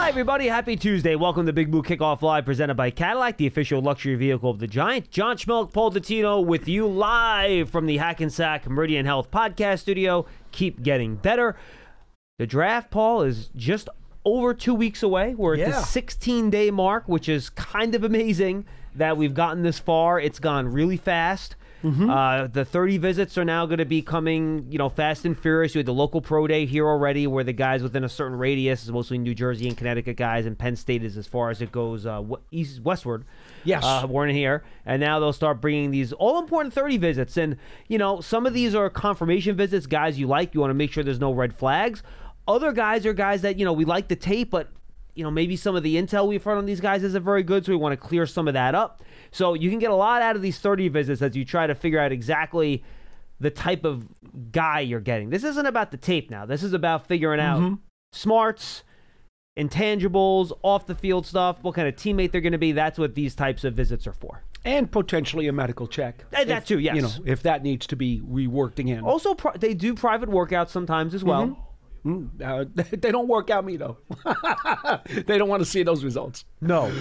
Hi, everybody. Happy Tuesday. Welcome to Big Blue Kickoff Live, presented by Cadillac, the official luxury vehicle of the Giants. John Schmeelk, Paul Dottino with you live from the Hackensack Meridian Health podcast studio. Keep getting better. The draft, Paul, is just over 2 weeks away. We're at the 16-day mark, which is kind of amazing that we've gotten this far. It's gone really fast. The 30 visits are now going to be coming, fast and furious. We had the local pro day here already where the guys within a certain radius, mostly New Jersey and Connecticut guys, and Penn State is as far as it goes westward. Yes. We're in here. And now they'll start bringing these all-important 30 visits. And, some of these are confirmation visits, guys you like. You want to make sure there's no red flags. Other guys are guys that, we like the tape, but maybe some of the intel we've heard on these guys isn't very good, so we want to clear some of that up. So you can get a lot out of these 30 visits as you try to figure out exactly the type of guy you're getting. This isn't about the tape now. This is about figuring out smarts, intangibles, off-the-field stuff, what kind of teammate they're going to be. That's what these types of visits are for. And potentially a medical check. That too, yes. If that needs to be reworked again. Also, they do private workouts sometimes as well. They don't work out me, though. They don't want to see those results. No.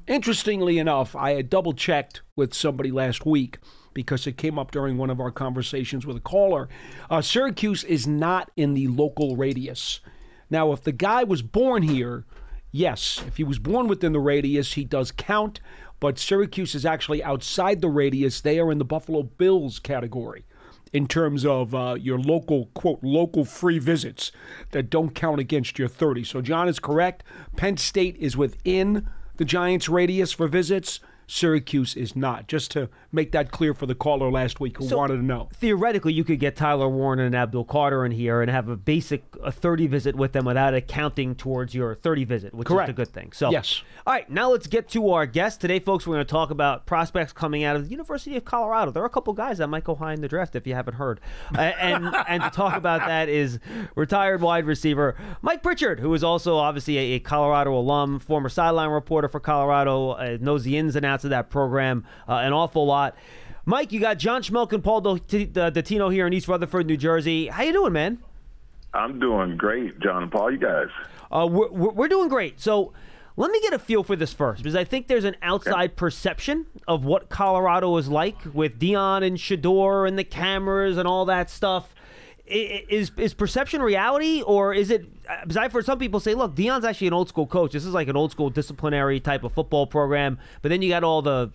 Interestingly enough, I had double-checked with somebody last week because it came up during one of our conversations with a caller. Syracuse is not in the local radius. Now, if the guy was born here, yes, if he was born within the radius, he does count, but Syracuse is actually outside the radius. They are in the Buffalo Bills category in terms of your local, quote, local free visits that don't count against your 30. So John is correct. Penn State is within the Giants' radius for visits. Syracuse is not. Just to make that clear for the caller last week who wanted to know. Theoretically, you could get Tyler Warren and Abdul Carter in here and have a 30 visit with them without it counting towards your 30 visit, which is a good thing. So, yes. All right, now let's get to our guest. Today, folks, we're going to talk about prospects coming out of the University of Colorado. There are a couple guys that might go high in the draft if you haven't heard. And to talk about that is retired wide receiver Mike Pritchard, who is also obviously a Colorado alum, former sideline reporter for Colorado, knows the ins and outs of that program an awful lot. Mike, you got John Schmeelk and Paul Dottino here in East Rutherford, New Jersey. How you doing, man? I'm doing great, John and Paul. You guys? We're doing great. So let me get a feel for this first, because I think there's an outside perception of what Colorado is like with Deion and Shedeur and the cameras and all that stuff. Is perception reality, or is it? Because I've heard some people say, look, Deion's actually an old school coach. This is like an old school disciplinary type of football program. But then you got all the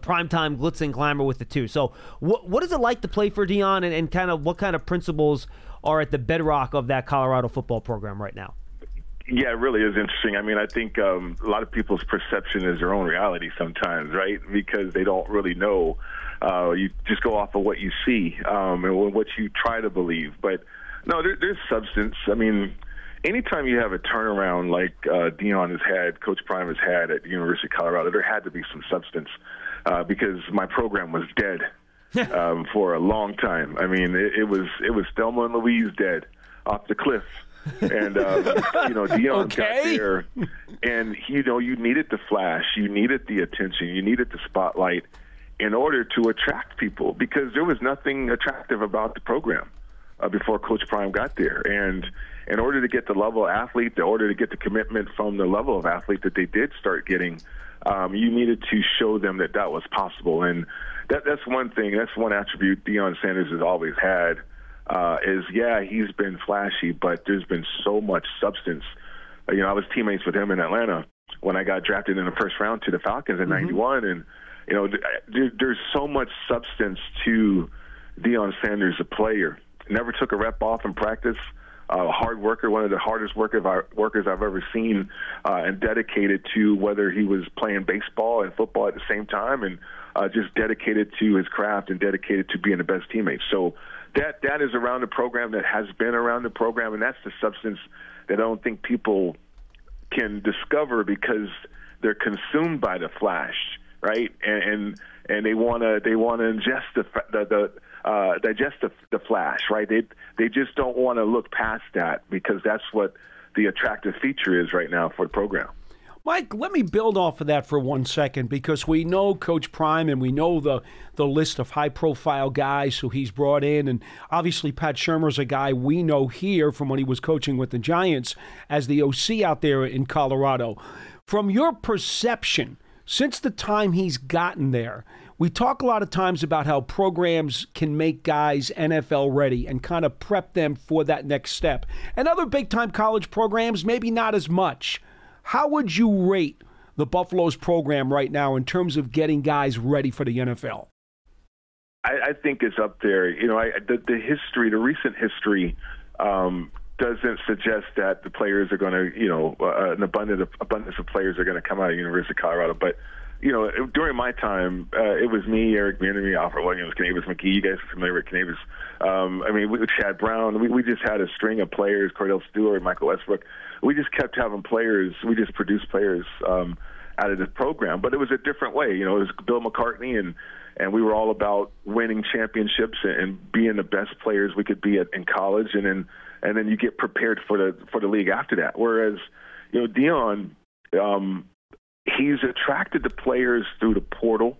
primetime glitz and glamour with it too. So what is it like to play for Deion, and kind of what kind of principles are at the bedrock of that Colorado football program right now? Yeah, it really is interesting. I mean, I think a lot of people's perception is their own reality sometimes, right? Because they don't really know. You just go off of what you see and what you try to believe. But, no, there's substance. I mean, anytime you have a turnaround like Deion has had, Coach Prime has had at the University of Colorado, there had to be some substance because my program was dead for a long time. I mean, it was Thelma and Louise dead off the cliff. And Deion got there, and you needed the flash, you needed the attention, you needed the spotlight in order to attract people, because there was nothing attractive about the program before Coach Prime got there. And in order to get the level of athlete, in order to get the commitment from the level of athlete that they did start getting, you needed to show them that was possible. And that's one thing, that's one attribute Shedeur Sanders has always had. He's been flashy, but there's been so much substance. I was teammates with him in Atlanta when I got drafted in the first round to the Falcons in '91, and there's so much substance to Shedeur Sanders, a player. Never took a rep off in practice. A hard worker, one of the hardest workers I've ever seen, and dedicated to whether he was playing baseball and football at the same time, and just dedicated to his craft and dedicated to being the best teammate. So that is around the program, that has been around the program, and that's the substance that I don't think people can discover because they're consumed by the flash, right? And they want to ingest digest the flash, right? They just don't want to look past that, because that's what the attractive feature is right now for the program. Mike, let me build off of that for 1 second, because we know Coach Prime and we know the list of high-profile guys who he's brought in. And obviously Pat Shurmur's a guy we know here from when he was coaching with the Giants as the OC out there in Colorado. From your perception, since the time he's gotten there, we talk a lot of times about how programs can make guys NFL ready and kind of prep them for that next step. And other big-time college programs, maybe not as much. How would you rate the Buffalo's program right now in terms of getting guys ready for the NFL? I think it's up there. You know, the history, the recent history, doesn't suggest that the players are going to, you know, an abundance of players are going to come out of the University of Colorado. But, you know, during my time, it was me, Eric Bieniemy, Alfred Williams, Kanavis McGee. You guys are familiar with Kanavis. I mean, with Chad Brown, we just had a string of players, Cordell Stewart, Michael Westbrook. We just kept having players. We just produced players out of this program. But it was a different way. You know, it was Bill McCartney, and we were all about winning championships and being the best players we could be in college. And then you get prepared for the league after that. Whereas, you know, Deion, he's attracted the players through the portal.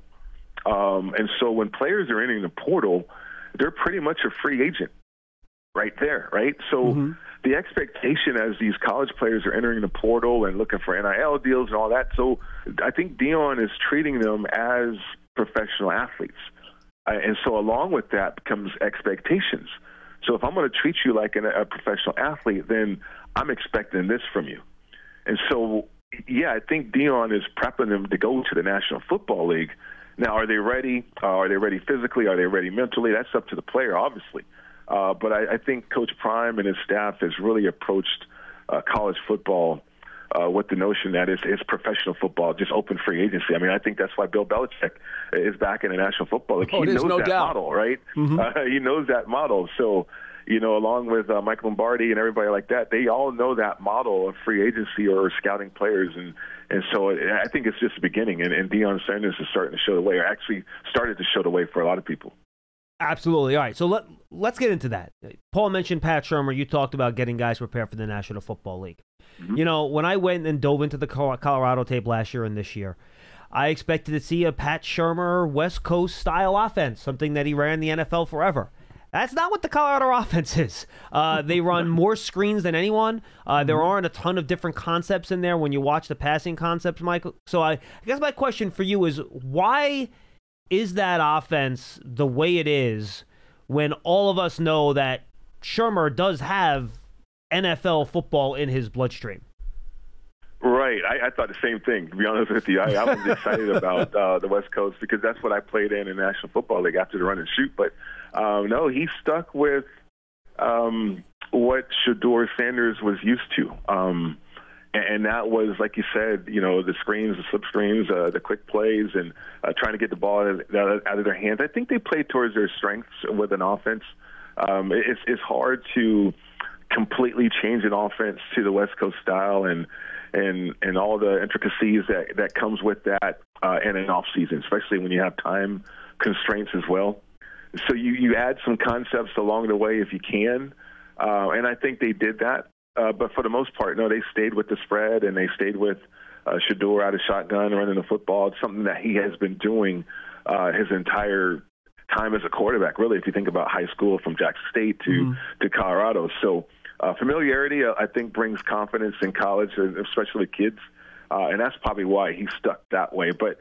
And so when players are entering the portal, they're pretty much a free agent right there, right? So the expectation as these college players are entering the portal and looking for NIL deals and all that, so I think Deion is treating them as professional athletes. And so along with that comes expectations. So if I'm going to treat you like a professional athlete, then I'm expecting this from you. And so, yeah, I think Deion is prepping them to go to the National Football League. Now, are they ready? Are they ready physically? Are they ready mentally? That's up to the player, obviously. But I think Coach Prime and his staff has really approached college football with the notion that it's professional football, just open free agency. I mean, I think that's why Bill Belichick is back in the National Football League. He knows that model, right? He knows that model. So, you know, along with Mike Lombardi and everybody like that, they all know that model of free agency or scouting players. And so I think it's just the beginning. And Deion Sanders is starting to show the way, or actually started to show the way for a lot of people. Absolutely. All right, so let's get into that. Paul mentioned Pat Shurmur. You talked about getting guys prepared for the National Football League. You know, when I went and dove into the Colorado tape last year and this year, I expected to see a Pat Shurmur West Coast style offense, something that he ran in the NFL forever. That's not what the Colorado offense is. They run more screens than anyone. There aren't a ton of different concepts in there when you watch the passing concepts, Michael. So I guess my question for you is, why is that offense the way it is when all of us know that Shurmur does have NFL football in his bloodstream? Right. I thought the same thing, to be honest with you. I was excited about the West Coast because that's what I played in the National Football League after the run and shoot. But, no, he stuck with what Shedeur Sanders was used to. And that was, like you said, you know, the screens, the slip screens, the quick plays, and trying to get the ball out of their hands. I think they played towards their strengths with an offense. It's hard to completely change an offense to the West Coast style and all the intricacies that comes with that in an off season, especially when you have time constraints as well. So you add some concepts along the way if you can, and I think they did that. But for the most part, no, they stayed with the spread and they stayed with Shedeur out of shotgun running the football. It's something that he has been doing his entire time as a quarterback, really, if you think about high school from Jackson State to Colorado. So familiarity, I think, brings confidence in college, especially kids, and that's probably why he stuck that way. But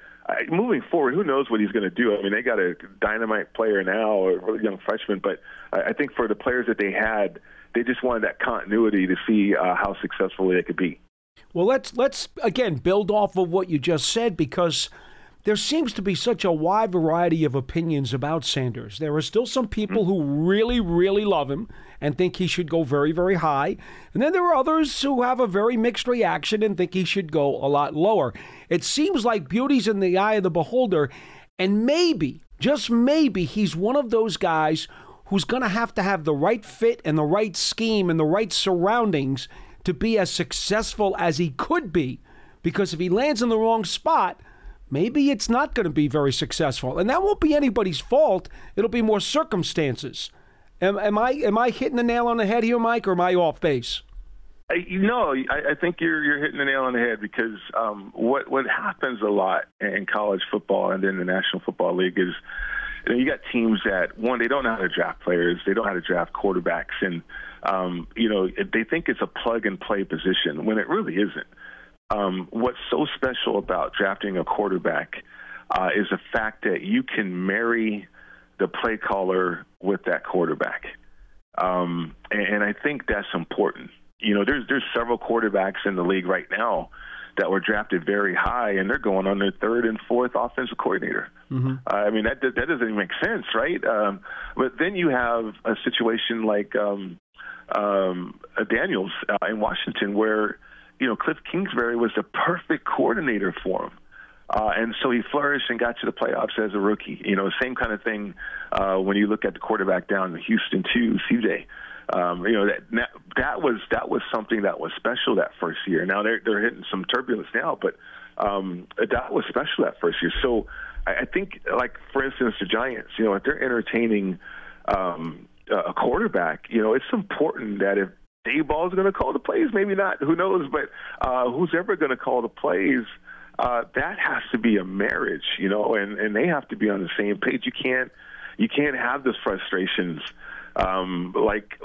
moving forward, who knows what he's going to do? I mean, they got a dynamite player now, or a young freshman, but I think for the players that they had, they just wanted that continuity to see how successful they could be. Well, let's again build off of what you just said, because there seems to be such a wide variety of opinions about Sanders. There are still some people who really, really love him and think he should go very, very high. And then there are others who have a very mixed reaction and think he should go a lot lower. It seems like beauty's in the eye of the beholder, and maybe, just maybe, he's one of those guys who's going to have the right fit and the right scheme and the right surroundings to be as successful as he could be. Because if he lands in the wrong spot, maybe it's not going to be very successful. And that won't be anybody's fault. It'll be more circumstances. Am I hitting the nail on the head here, Mike, or am I off base? I think you're hitting the nail on the head because what happens a lot in college football and then the National Football League is you got teams that, one, they don't know how to draft players, they don't know how to draft quarterbacks, and they think it's a plug-and-play position when it really isn't. What's so special about drafting a quarterback is the fact that you can marry the play caller with that quarterback, and I think that's important. There's several quarterbacks in the league right now that were drafted very high, and they're going on their third and fourth offensive coordinator. Mm-hmm. That doesn't even make sense, right? But then you have a situation like Daniels in Washington where, Cliff Kingsbury was the perfect coordinator for him. And so he flourished and got to the playoffs as a rookie. Same kind of thing when you look at the quarterback down in Houston too, CJ. That was something that was special that first year. Now they're hitting some turbulence now, but that was special that first year. So I think, like for instance, the Giants, if they're entertaining a quarterback, it's important that if Dayball is going to call the plays, maybe not, who knows, but who's ever going to call the plays, that has to be a marriage, and they have to be on the same page. You can't have those frustrations. Like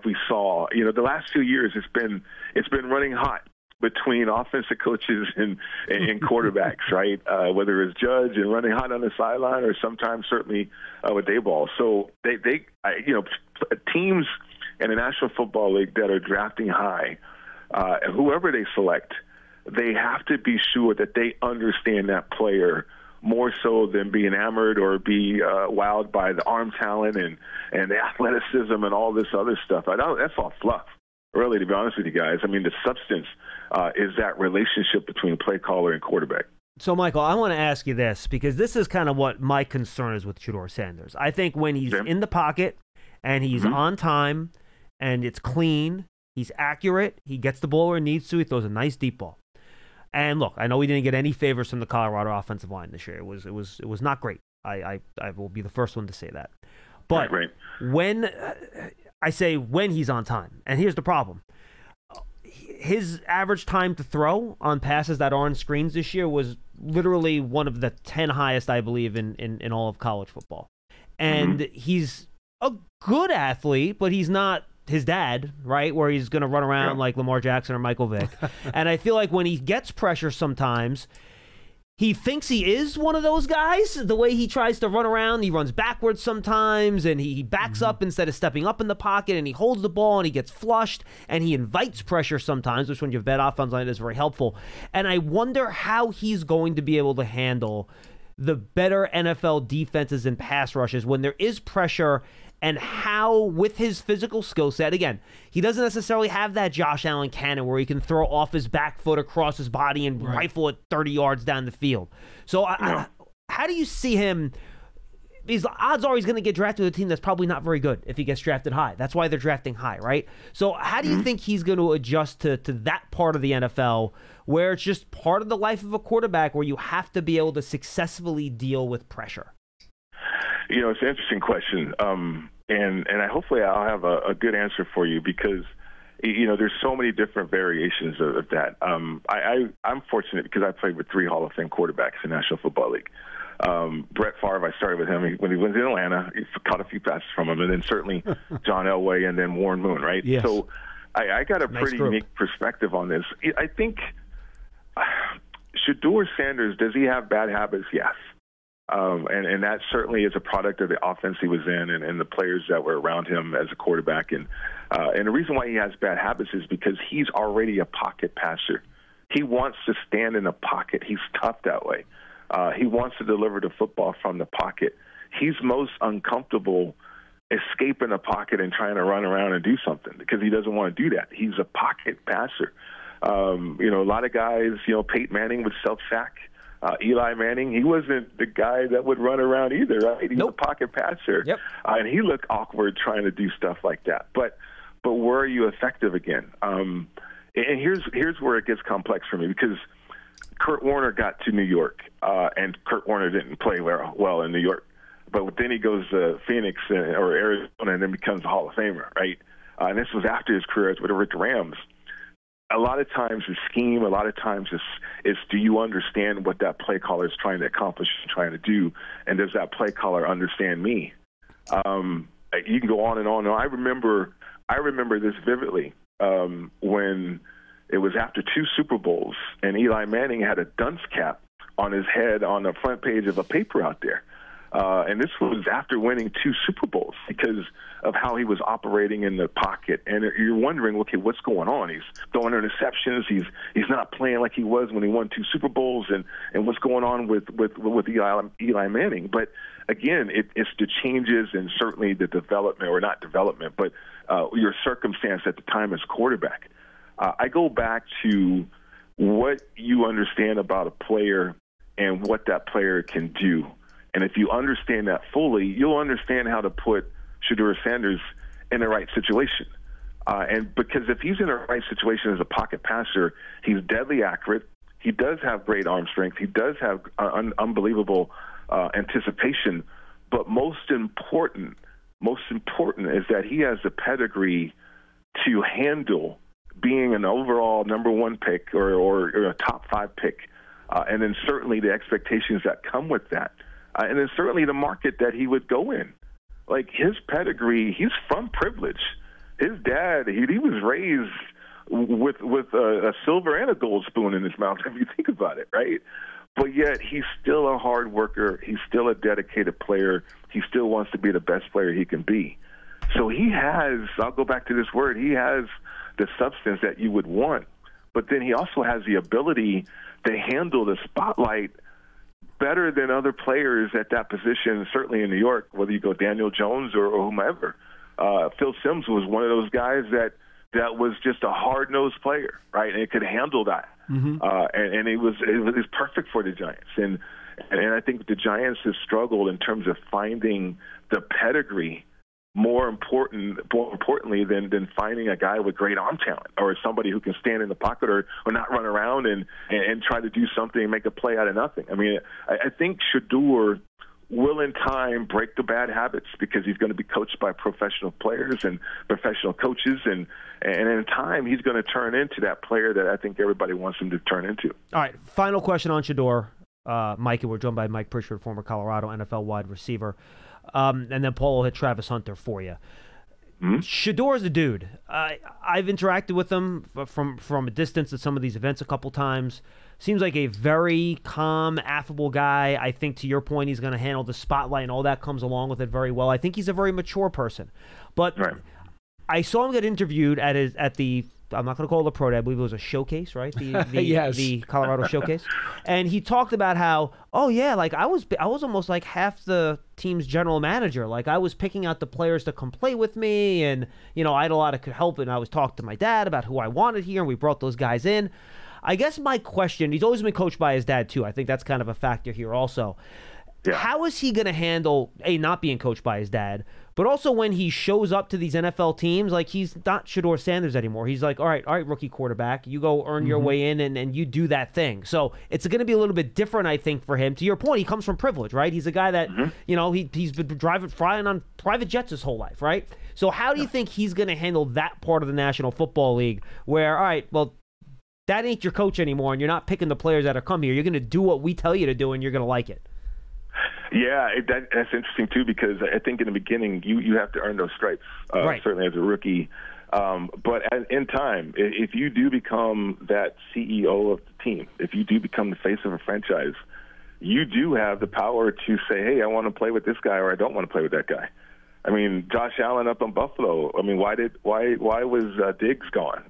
we saw, the last few years, it's been running hot between offensive coaches and quarterbacks, right? Whether it's Judge and running hot on the sideline, or sometimes certainly with Dayball. So teams in the National Football League that are drafting high, whoever they select, they have to be sure that they understand that player more so than be enamored or be wowed by the arm talent and the athleticism and all this other stuff. That's all fluff, really, to be honest with you guys. I mean, the substance is that relationship between play caller and quarterback. So, Michael, I want to ask you this, because this is kind of what my concern is with Shedeur Sanders. I think when he's in the pocket and he's on time and it's clean, he's accurate, he gets the ball where he needs to, he throws a nice deep ball. And look, I know we didn't get any favors from the Colorado offensive line this year. It was not great. I will be the first one to say that. But when I say when he's on time, and here's the problem. His average time to throw on passes that aren't screens this year was literally one of the 10 highest, I believe, in all of college football. And he's a good athlete, but he's not his dad, right, where he's going to run around like Lamar Jackson or Michael Vick. And I feel like when he gets pressure sometimes, he thinks he is one of those guys. The way he tries to run around, he runs backwards sometimes, and he backs up instead of stepping up in the pocket, and he holds the ball, and he gets flushed, and he invites pressure sometimes, which when you have bad offense line is very helpful. And I wonder how he's going to be able to handle the better NFL defenses and pass rushes when there is pressure, and how, with his physical skill set, again, he doesn't necessarily have that Josh Allen cannon where he can throw off his back foot across his body and rifle it 30 yards down the field. So how do you see him? Because the odds are he's going to get drafted with a team that's probably not very good if he gets drafted high. That's why they're drafting high, right? So how do you think he's going to adjust to that part of the NFL where it's just part of the life of a quarterback where you have to be able to successfully deal with pressure? It's an interesting question, and hopefully I'll have a good answer for you because, there's so many different variations of that. I'm fortunate because I played with 3 Hall of Fame quarterbacks in the National Football League. Brett Favre, I started with him when he was in Atlanta. He caught a few passes from him, and then certainly John Elway and then Warren Moon, right? Yes. So I got a pretty unique perspective on this. I think Shedeur Sanders, does he have bad habits? Yes. And that certainly is a product of the offense he was in and the players that were around him as a quarterback. And the reason why he has bad habits is because he's already a pocket passer. He wants to stand in a pocket. He's tough that way. He wants to deliver the football from the pocket. He's most uncomfortable escaping a pocket and trying to run around and do something because he doesn't want to do that. He's a pocket passer. A lot of guys, Peyton Manning would self-sack. Eli Manning, he wasn't the guy that would run around either, right? He was a pocket passer. Yep. And he looked awkward trying to do stuff like that. But were you effective again? And here's where it gets complex for me because Kurt Warner got to New York, and Kurt Warner didn't play well in New York. But then he goes to Phoenix or Arizona and then becomes a Hall of Famer, right? And this was after his career with the Rams. a lot of times it's scheme. A lot of times it's do you understand what that play caller is trying to accomplish, trying to do, and does that play caller understand me? You can go on and on. I remember this vividly when it was after 2 Super Bowls, and Eli Manning had a dunce cap on his head on the front page of a paper out there. And this was after winning 2 Super Bowls because of how he was operating in the pocket. And you're wondering, okay, what's going on? He's throwing interceptions. He's not playing like he was when he won 2 Super Bowls. And what's going on with Eli Manning? But again, it's the changes and certainly the development, or not development, but your circumstance at the time as quarterback. I go back to what you understand about a player and what that player can do. And if you understand that fully, you'll understand how to put Shedeur Sanders in the right situation. And because if he's in the right situation as a pocket passer, he's deadly accurate. He does have great arm strength. He does have unbelievable anticipation. But most important is that he has the pedigree to handle being an overall number 1 pick or a top 5 pick. And then certainly the expectations that come with that. And then certainly the market that he would go in. Like his pedigree, he's from privilege. His dad, he was raised with a silver and a gold spoon in his mouth, if you think about it, right? But yet he's still a hard worker. He's still a dedicated player. He still wants to be the best player he can be. So he has, I'll go back to this word, he has the substance that you would want. But then he also has the ability to handle the spotlight better than other players at that position, certainly in New York, whether you go Daniel Jones or whomever. Phil Simms was one of those guys that was just a hard-nosed player, right? And it could handle that. Mm-hmm. And it was perfect for the Giants. And I think the Giants have struggled in terms of finding the pedigree more importantly than finding a guy with great arm talent or somebody who can stand in the pocket or not run around and try to do something and make a play out of nothing. I mean, I think Shedeur will in time break the bad habits because he's going to be coached by professional players and professional coaches, and in time he's going to turn into that player that I think everybody wants him to turn into. All right, final question on Shedeur, Mike, and we're joined by Mike Pritchard, former Colorado NFL wide receiver. And then Paul will hit Travis Hunter for you. Mm-hmm. Shedeur's a dude. I've interacted with him from a distance at some of these events a couple times. Seems like a very calm, affable guy. I think, to your point, he's going to handle the spotlight and all that comes along with it very well. I think he's a very mature person. But right. I saw him get interviewed at the I'm not going to call it a pro day. I believe it was a showcase, right? Yes. The Colorado showcase. And he talked about how, like I was almost like half the team's general manager. Like I was picking out the players to come play with me, and I had a lot of help. And I was talking to my dad about who I wanted here, and we brought those guys in. I guess my question: he's always been coached by his dad too. I think that's kind of a factor here also. Yeah. How is he going to handle not being coached by his dad, but also when he shows up to these NFL teams, like he's not Shedeur Sanders anymore. He's like, all right, rookie quarterback, you go earn your way in and you do that thing. So it's going to be a little bit different, I think, for him. To your point, he comes from privilege, right? He's a guy that, he's been flying on private jets his whole life, right? So how do you think he's going to handle that part of the National Football League where, all right, well, that ain't your coach anymore and you're not picking the players that are come here. You're going to do what we tell you to do and you're going to like it. Yeah, that's interesting, too, because I think in the beginning you have to earn those stripes, right. Certainly as a rookie. But in time, if you do become that CEO of the team, if you do become the face of a franchise, you do have the power to say, hey, I want to play with this guy or I don't want to play with that guy. I mean, Josh Allen up in Buffalo, I mean, why was Diggs gone,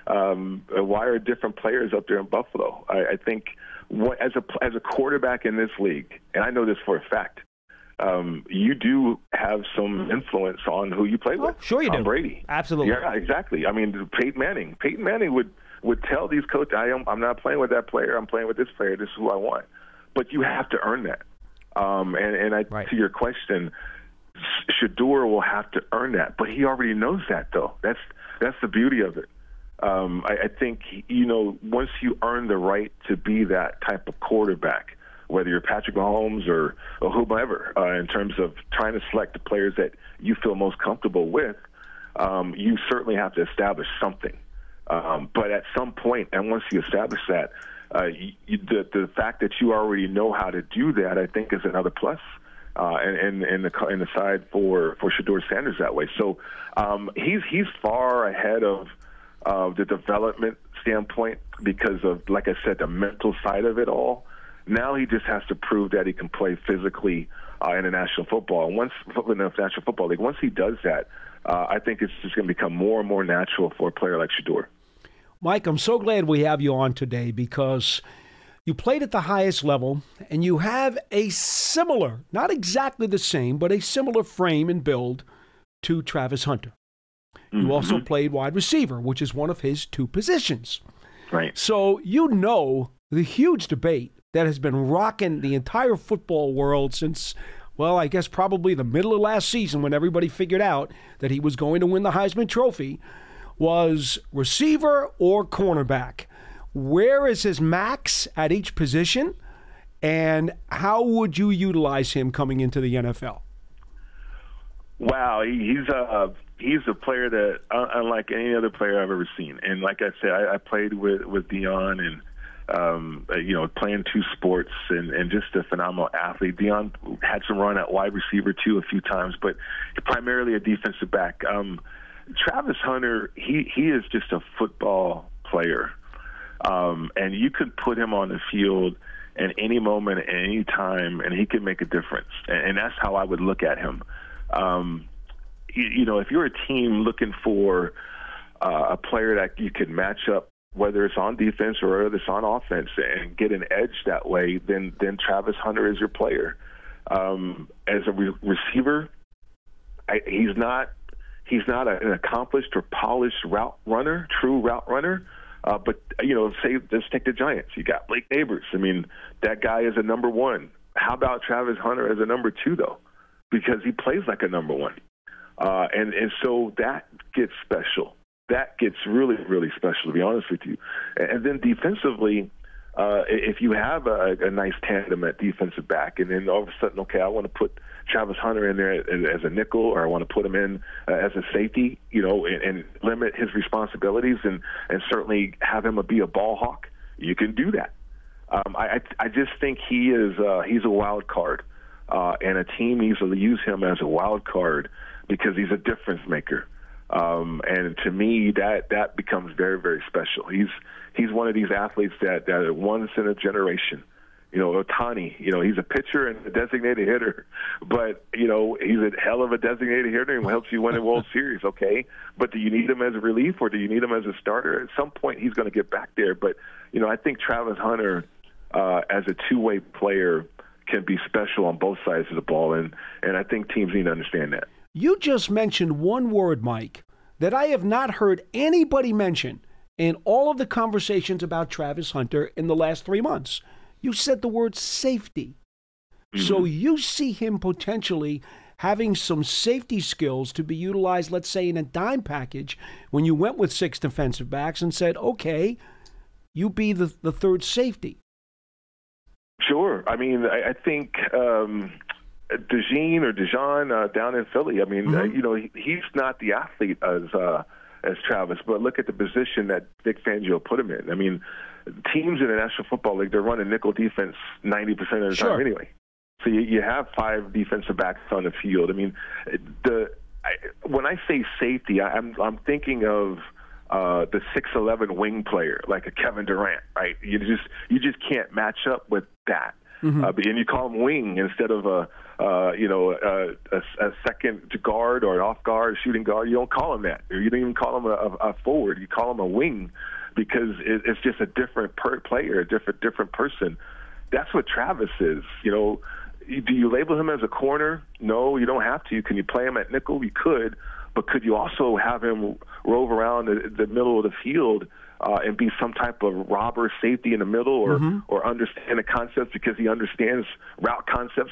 why are different players up there in Buffalo? I think as a quarterback in this league, and I know this for a fact, you do have some influence on who you play with. Sure you do. Brady. Absolutely. Yeah, exactly. I mean, Peyton Manning would tell these coaches, I'm not playing with that player. I'm playing with this player. This is who I want. But you have to earn that. Right. To your question, Shedeur will have to earn that. But he already knows that, though. That's the beauty of it. I think, once you earn the right to be that type of quarterback, whether you're Patrick Mahomes or whomever, in terms of trying to select the players that you feel most comfortable with, you certainly have to establish something. But at some point, and once you establish that, the fact that you already know how to do that, I think, is another plus. And the side for Shedeur Sanders that way. So he's far ahead of the development standpoint because of, like I said, the mental side of it all. Now he just has to prove that he can play physically in the National Football. And once in the National Football League, once he does that, I think it's just going to become more and more natural for a player like Shedeur. Mike, I'm so glad we have you on today because you played at the highest level and you have a similar, not exactly the same, but a similar frame and build to Travis Hunter. You also played wide receiver, which is one of his two positions. Right. So you know the huge debate that has been rocking the entire football world since, well, I guess probably the middle of last season when everybody figured out that he was going to win the Heisman Trophy was receiver or cornerback. Where is his max at each position, and how would you utilize him coming into the NFL? Wow, he's a player that unlike any other player I've ever seen. And like I said, I played with Dion and playing two sports and just a phenomenal athlete. Dion had some run at wide receiver too a few times, but primarily a defensive back. Travis Hunter, he is just a football player. And you could put him on the field at any moment, at any time, and he can make a difference. And that's how I would look at him. If you're a team looking for a player that you can match up, whether it's on defense or whether it's on offense, and get an edge that way, then Travis Hunter is your player. As a receiver, he's not an accomplished or polished true route runner. But let's take the Giants. You got Blake Neighbors. I mean, that guy is a number one. How about Travis Hunter as a number two, though? Because he plays like a number one. And so that gets special. That gets really, really special, to be honest with you. And then defensively, if you have a nice tandem at defensive back, and then all of a sudden, okay, I want to put Travis Hunter in there as a nickel, or I want to put him in as a safety, and limit his responsibilities and certainly have him be a ball hawk, you can do that. I just think he's a wild card, and a team needs to use him as a wild card because he's a difference maker. And to me, that becomes very, very special. He's one of these athletes that are once in a generation. Ohtani, he's a pitcher and a designated hitter, but, he's a hell of a designated hitter and helps you win a World Series, okay? But do you need him as a relief or do you need him as a starter? At some point, he's going to get back there. But, I think Travis Hunter, as a two-way player, can be special on both sides of the ball, and I think teams need to understand that. You just mentioned one word, Mike, that I have not heard anybody mention in all of the conversations about Travis Hunter in the last 3 months. You said the word safety. Mm-hmm. So you see him potentially having some safety skills to be utilized, let's say, in a dime package when you went with 6 defensive backs and said, okay, you be the third safety. Sure. I mean, I think Dejan down in Philly, I mean, he's not the athlete as Travis, but look at the position that Vic Fangio put him in. I mean, teams in the National Football League, they're running nickel defense 90% of the time anyway. So you have 5 defensive backs on the field. I mean, when I say safety, I'm thinking of the 6'11" wing player, like a Kevin Durant, right? You just can't match up with that. Mm-hmm. And you call him wing instead of a second guard or an off guard, shooting guard. You don't call him that. Or you don't even call him a forward. You call him a wing because it's just a different player, a different person. That's what Travis is. Do you label him as a corner? No, you don't have to. Can you play him at nickel? You could, but could you also have him rove around the middle of the field and be some type of robber safety in the middle, or understand the concepts because he understands route concepts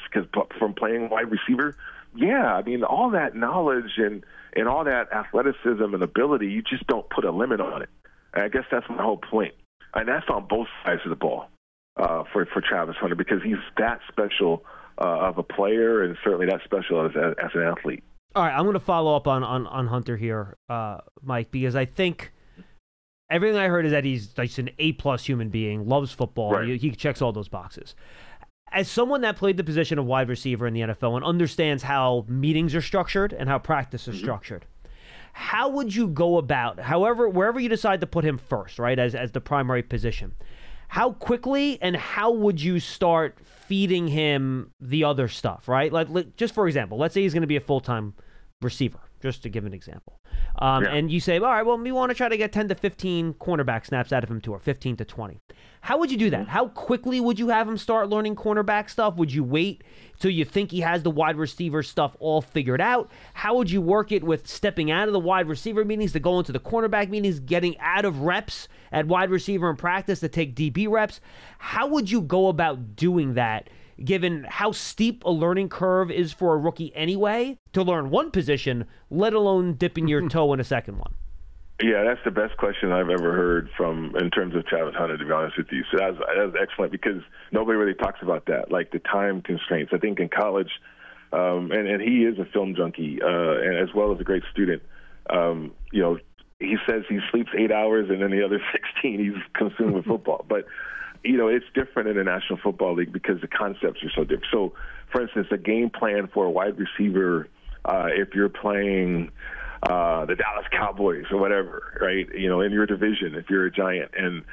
from playing wide receiver? Yeah, I mean, all that knowledge and all that athleticism and ability, you just don't put a limit on it. And I guess that's my whole point. And that's on both sides of the ball for Travis Hunter because he's that special of a player and certainly that special as an athlete. All right, I'm going to follow up on Hunter here, Mike, because I think everything I heard is that he's like an A+ human being, loves football. Right. He checks all those boxes. As someone that played the position of wide receiver in the NFL and understands how meetings are structured and how practice is structured, how would you go about, wherever you decide to put him first, right, as the primary position, how quickly and how would you start feeding him the other stuff, right? Like just for example, let's say he's going to be a full-time receiver, just to give an example. And you say, all right, well, we want to try to get 10 to 15 cornerback snaps out of him too, or 15 to 20. How would you do that? How quickly would you have him start learning cornerback stuff? Would you wait till you think he has the wide receiver stuff all figured out? How would you work it with stepping out of the wide receiver meetings to go into the cornerback meetings, getting out of reps at wide receiver in practice to take DB reps? How would you go about doing that, given how steep a learning curve is for a rookie anyway, to learn one position, let alone dipping your toe in a second one? Yeah, that's the best question I've ever heard in terms of Travis Hunter, to be honest with you. So that was excellent because nobody really talks about that, like the time constraints. I think in college, and he is a film junkie, and as well as a great student. He says he sleeps 8 hours and then the other 16 he's consumed with football. But it's different in the National Football League because the concepts are so different. So, for instance, a game plan for a wide receiver, if you're playing the Dallas Cowboys or whatever, right, in your division, if you're a Giant. And,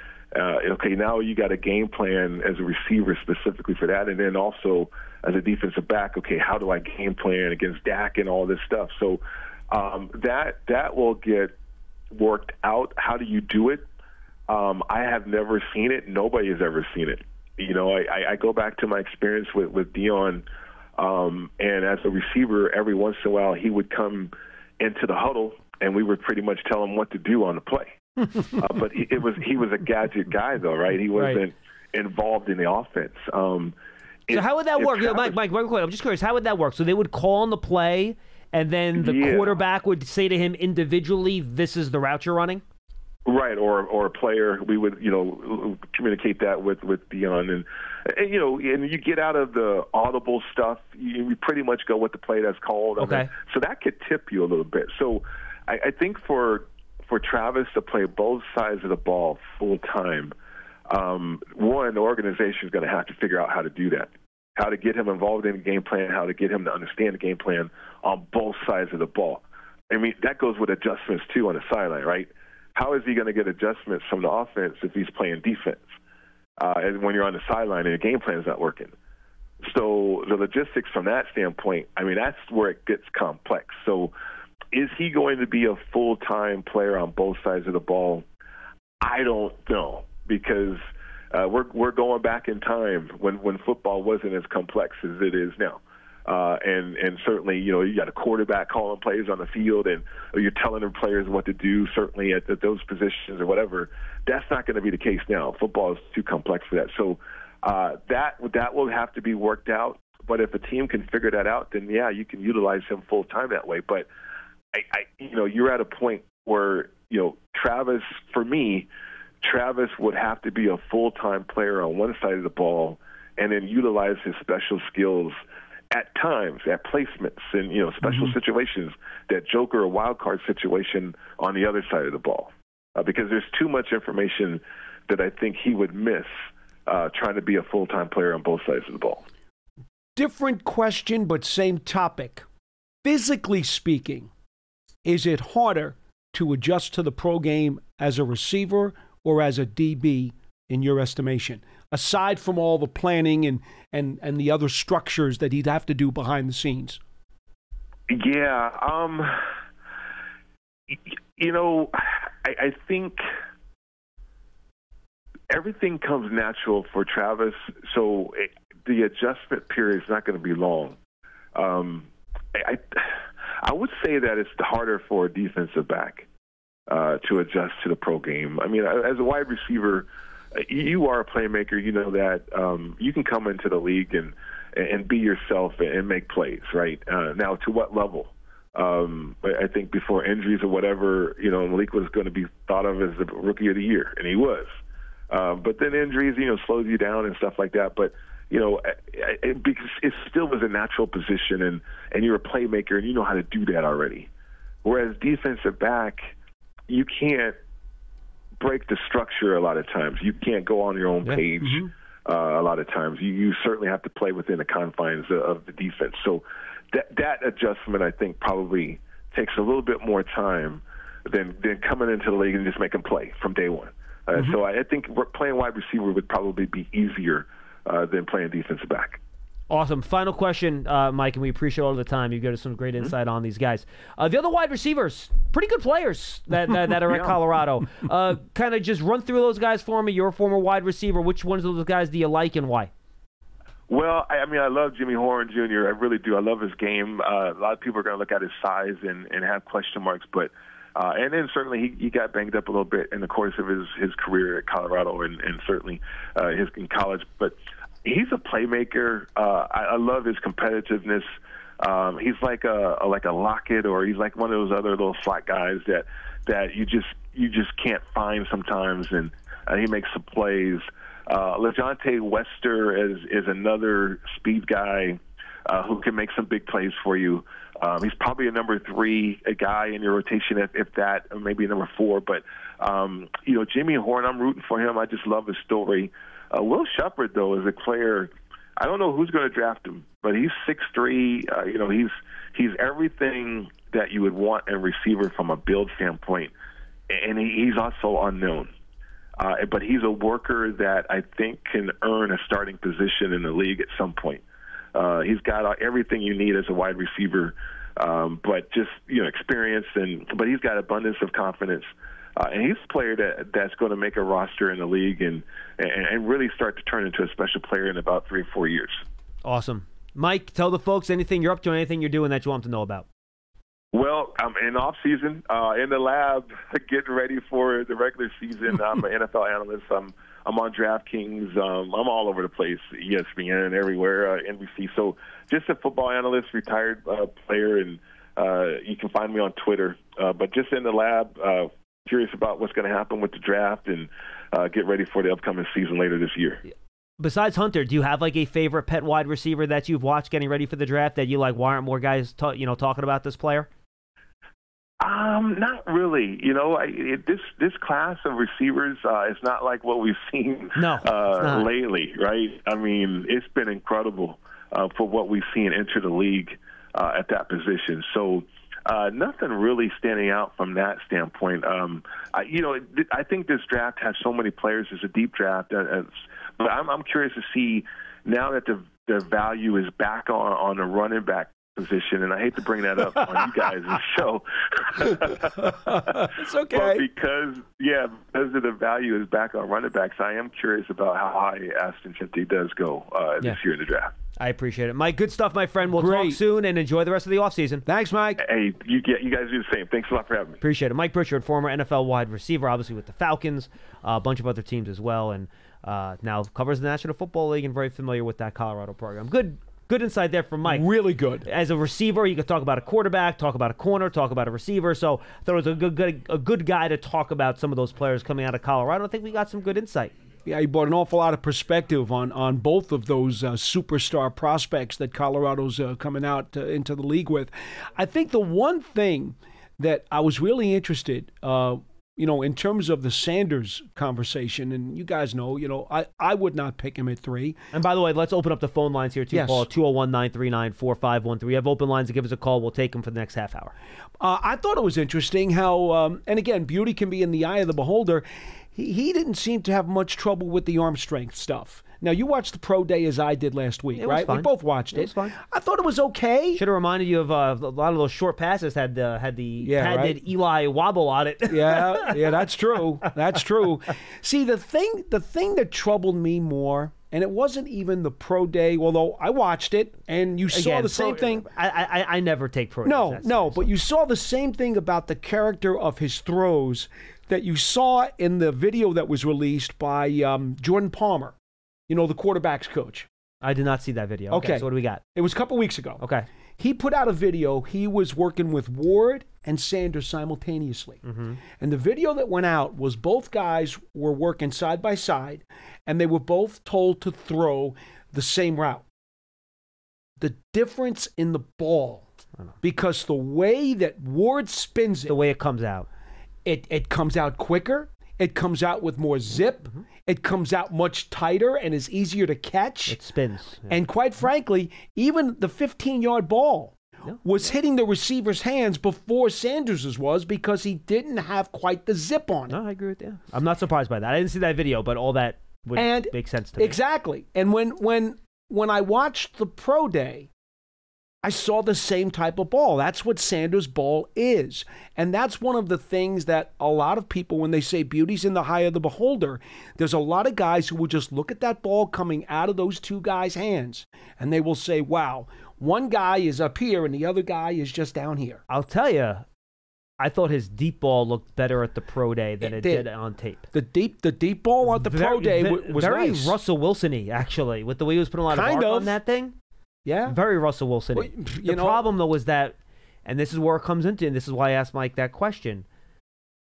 now you got a game plan as a receiver specifically for that. And then also as a defensive back, okay, how do I game plan against Dak and all this stuff? So that will get worked out. How do you do it? I have never seen it. Nobody has ever seen it. I go back to my experience with Dion, and as a receiver, every once in a while he would come into the huddle, and we would pretty much tell him what to do on the play. But he was a gadget guy, though, right? He wasn't involved in the offense. So how would that work? Mike, real quick, I'm just curious. How would that work? So they would call on the play, and then the quarterback would say to him individually, "This is the route you're running." Right, or a player, we would, communicate that with Dion, and you get out of the audible stuff. You pretty much go with the play that's called. Okay. So that could tip you a little bit. So I think for Travis to play both sides of the ball full time, one, the organization is going to have to figure out how to do that, how to get him involved in the game plan, how to get him to understand the game plan on both sides of the ball. I mean, that goes with adjustments too on the sideline, right? How is he going to get adjustments from the offense if he's playing defense? And when you're on the sideline and your game plan is not working. So the logistics from that standpoint, I mean, that's where it gets complex. So is he going to be a full-time player on both sides of the ball? I don't know, because we're going back in time when football wasn't as complex as it is now. And certainly, you got a quarterback calling plays on the field, and you're telling the players what to do, certainly at those positions or whatever. That's not going to be the case now. Football is too complex for that. So that will have to be worked out. But if a team can figure that out, then, yeah, you can utilize him full-time that way. But, you're at a point where, Travis, for me, Travis would have to be a full-time player on one side of the ball and then utilize his special skills at times, at placements and, special situations, that joker or wild card situation on the other side of the ball. Because there's too much information that I think he would miss trying to be a full-time player on both sides of the ball. Different question, but same topic. Physically speaking, is it harder to adjust to the pro game as a receiver or as a DB in your estimation? Aside from all the planning and the other structures that he'd have to do behind the scenes? Yeah. I think everything comes natural for Travis, so the adjustment period is not going to be long. I would say that it's harder for a defensive back to adjust to the pro game. I mean, as a wide receiver, you are a playmaker. You know that you can come into the league and be yourself and make plays, right? Now, to what level? I think before injuries or whatever, Malik was going to be thought of as the rookie of the year, and he was. But then injuries, slows you down and stuff like that. But, because it still was a natural position, and you're a playmaker, and you know how to do that already. Whereas defensive back, you can't break the structure a lot of times. You can't go on your own page a lot of times. You certainly have to play within the confines of the defense. So that adjustment, I think, probably takes a little bit more time than coming into the league and just making play from day one. So I think playing wide receiver would probably be easier than playing defensive back. Awesome. Final question, Mike, and we appreciate all the time. You give us some great insight on these guys. The other wide receivers, pretty good players that are at Colorado. Kind of just run through those guys for me. You're a former wide receiver. Which ones of those guys do you like and why? Well, I mean, I love Jimmy Horn Jr. I really do. I love his game. A lot of people are going to look at his size and have question marks, but and then certainly he got banged up a little bit in the course of his career at Colorado and certainly in college. But he's a playmaker. I love his competitiveness. He's like a Lockett, or he's like one of those other little slot guys that you just can't find sometimes, and he makes some plays. LeJontay Wester is another speed guy who can make some big plays for you. He's probably a number 3 guy in your rotation, if that, or maybe number 4. But Jimmy Horn, I'm rooting for him. I just love his story. Will Shepard, though, is a player. I don't know who's going to draft him, but he's 6'3". He's everything that you would want in a receiver from a build standpoint, and he's also unknown. But he's a worker that I think can earn a starting position in the league at some point. He's got everything you need as a wide receiver, but just experience, but he's got abundance of confidence. And he's a player that's going to make a roster in the league and really start to turn into a special player in about 3 or 4 years. Awesome. Mike, tell the folks anything you're up to, anything you're doing that you want them to know about. Well, I'm in off season, in the lab, getting ready for the regular season. I'm an NFL analyst. I'm on DraftKings. I'm all over the place, ESPN, everywhere, NBC. So just a football analyst, retired player, and you can find me on Twitter. But just in the lab, curious about what's going to happen with the draft and get ready for the upcoming season later this year. Besides Hunter, do you have like a favorite pet wide receiver that you've watched getting ready for the draft that you like? Why aren't more guys talking about this player? Not really. This class of receivers is not like what we've seen lately, right? I mean, it's been incredible for what we've seen enter the league at that position. So nothing really standing out from that standpoint. I think this draft has so many players. It's a deep draft. But I'm curious to see now that the value is back on the running back position, and I hate to bring that up on you guys' show. It's okay. But because of the value is back on running backs, I am curious about how high Ashton Jeanty does go this year in the draft. I appreciate it. Mike, good stuff, my friend. We'll talk soon, and enjoy the rest of the offseason. Thanks, Mike. Hey, you guys do the same. Thanks a lot for having me. Appreciate it. Mike Pritchard, former NFL wide receiver, obviously with the Falcons, a bunch of other teams as well, and now covers the National Football League and very familiar with that Colorado program. Good insight there from Mike. Really good. As a receiver, you could talk about a quarterback, talk about a corner, talk about a receiver. So I thought it was a good guy to talk about some of those players coming out of Colorado. I think we got some good insight. Yeah, he brought an awful lot of perspective on both of those superstar prospects that Colorado's coming out into the league with. I think the one thing that I was really interested in terms of the Sanders conversation, and you guys know, I would not pick him at 3. And by the way, let's open up the phone lines here, too, yes. Paul, 201-939-4513. We have open lines to give us a call. We'll take them for the next half hour. I thought it was interesting how, and again, beauty can be in the eye of the beholder. He didn't seem to have much trouble with the arm strength stuff. Now, you watched the pro day as I did last week, right? Fine. We both watched it. It was fine. I thought it was okay. Should have reminded you of a lot of those short passes had the patented Eli wobble on it. Yeah, that's true. That's true. See, the thing that troubled me more, and it wasn't even the pro day, although I watched it, and you saw the same thing. I never take pro days. No, but you saw the same thing about the character of his throws that you saw in the video that was released by Jordan Palmer, the quarterback's coach. I did not see that video. Okay. So what do we got? It was a couple weeks ago. Okay. He put out a video. He was working with Ward and Sanders simultaneously. Mm-hmm. And the video that went out was both guys were working side by side, and they were both told to throw the same route. The difference in the ball, because the way that Ward spins it, the way it comes out. It comes out quicker. It comes out with more zip. It comes out much tighter and is easier to catch. It spins. Yeah. And quite frankly, even the 15-yard ball was hitting the receiver's hands before Sanders's was because he didn't have quite the zip on it. No, I agree with you. I'm not surprised by that. I didn't see that video, but all that would make sense to me. Exactly. And when I watched the pro day, I saw the same type of ball. That's what Sanders' ball is. And that's one of the things that a lot of people, when they say beauty's in the eye of the beholder, there's a lot of guys who will just look at that ball coming out of those two guys' hands, and they will say, wow, one guy is up here and the other guy is just down here. I'll tell you, I thought his deep ball looked better at the pro day than it did on tape. The deep ball at the pro day was very nice. Russell Wilson-y, actually, with the way he was putting a lot of arc on that thing. Yeah. Very Russell Wilson. Well, the problem, though, was that, and this is where it comes into, and this is why I asked Mike that question,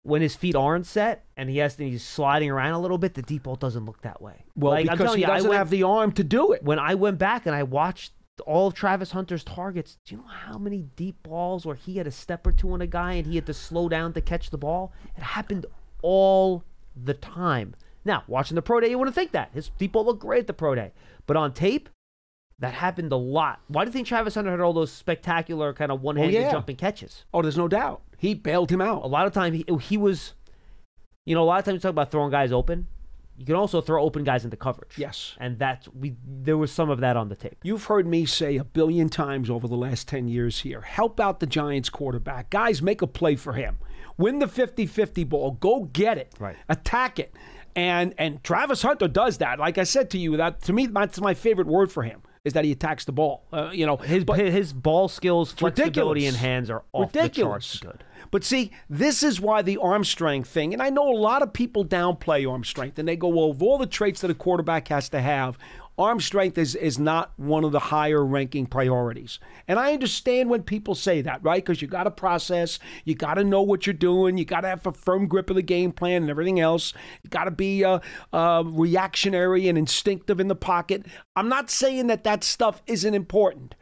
when his feet aren't set and he's sliding around a little bit, the deep ball doesn't look that way. Well, because he doesn't have the arm to do it. When I went back and I watched all of Travis Hunter's targets, do you know how many deep balls where he had a step or two on a guy and he had to slow down to catch the ball? It happened all the time. Now, watching the pro day, you wouldn't think that. His deep ball looked great at the pro day. But on tape, that happened a lot. Why do you think Travis Hunter had all those spectacular kind of one-handed jumping catches? Oh, there's no doubt. He bailed him out. A lot of time he was, a lot of times you talk about throwing guys open. You can also throw open guys into coverage. Yes. And there was some of that on the tape. You've heard me say a billion times over the last 10 years here, help out the Giants quarterback. Guys, make a play for him. Win the 50-50 ball. Go get it. Right. Attack it. And Travis Hunter does that. Like I said to you, to me, that's my favorite word for him, is that he attacks the ball. His ball skills, flexibility, and hands are off the charts good. But see, this is why the arm strength thing, and I know a lot of people downplay arm strength, and they go, well, of all the traits that a quarterback has to have, arm strength is not one of the higher ranking priorities. And I understand when people say that, right? Because you got to process, you got to know what you're doing, you got to have a firm grip of the game plan and everything else. You got to be reactionary and instinctive in the pocket. I'm not saying that stuff isn't important.